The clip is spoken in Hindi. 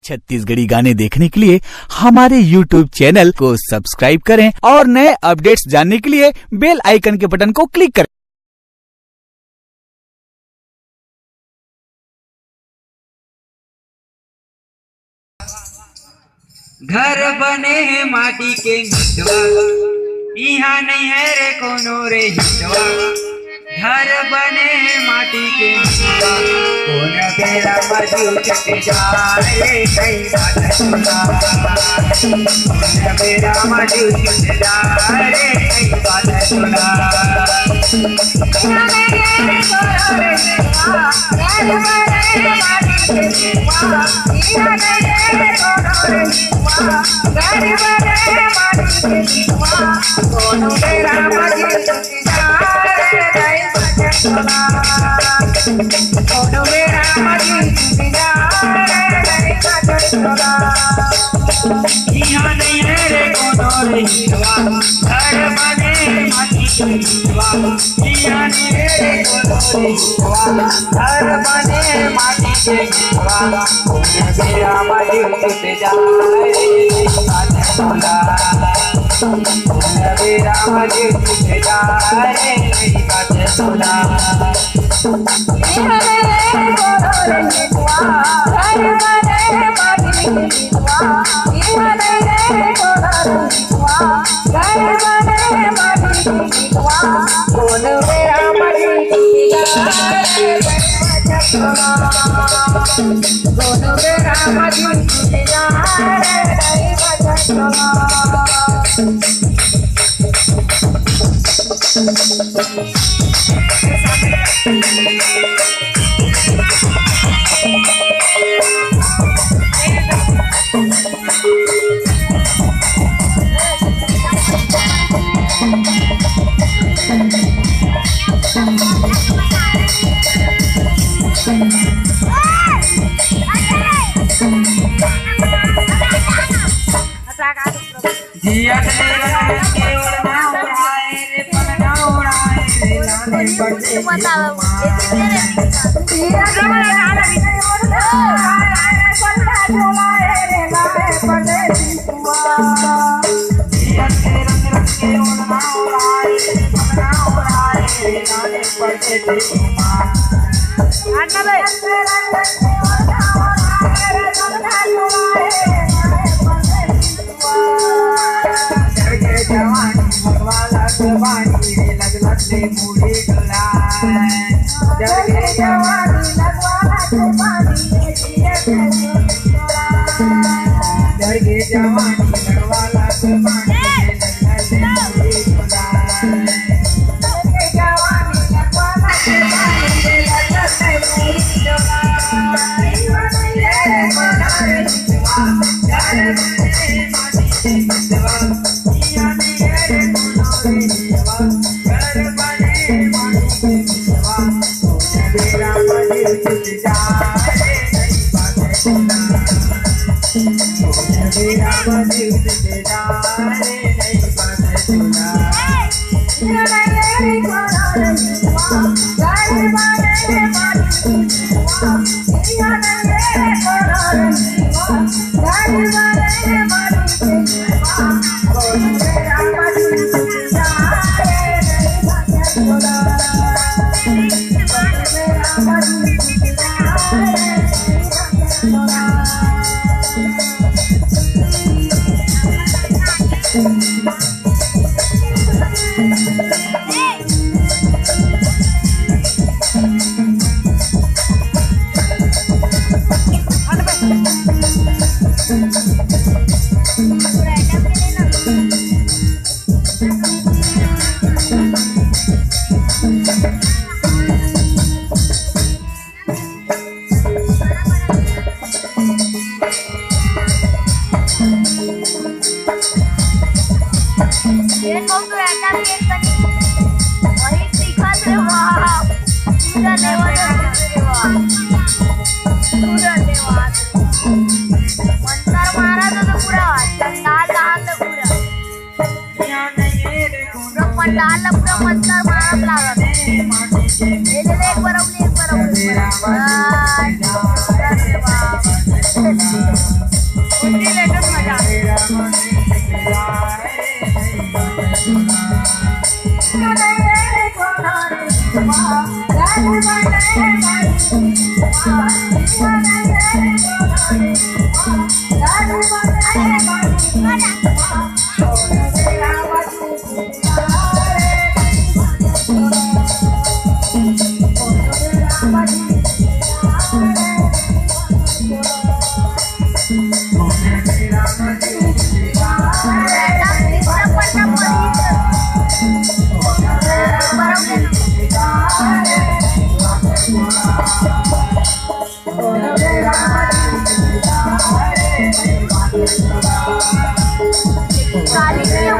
छत्तीसगढ़ी गाने देखने के लिए हमारे YouTube चैनल को सब्सक्राइब करें और नए अपडेट्स जानने के लिए बेल आइकन के बटन को क्लिक करें। घर बने हैं माटी के मिटवा, यहाँ नहीं है रे कोनो रे हिटवा। घर बने हैं माटी के मिटवा, कौन बेरा मजू चट जाए कई बात सुना। कौन बेरा मजू चट जाए कई बात सुना। यहाँ नहीं है रे कोनो रे हिटवा, घर बने माटी के मिटवा। यहाँ नहीं है रे कोनो रे हिटवा, घर बने माटी के मिटवा। मेरा मजू टूट जाए बात सुना। मेरा मजू टूट जाए बात सुना। एक बार उनकी लेकर मजा काली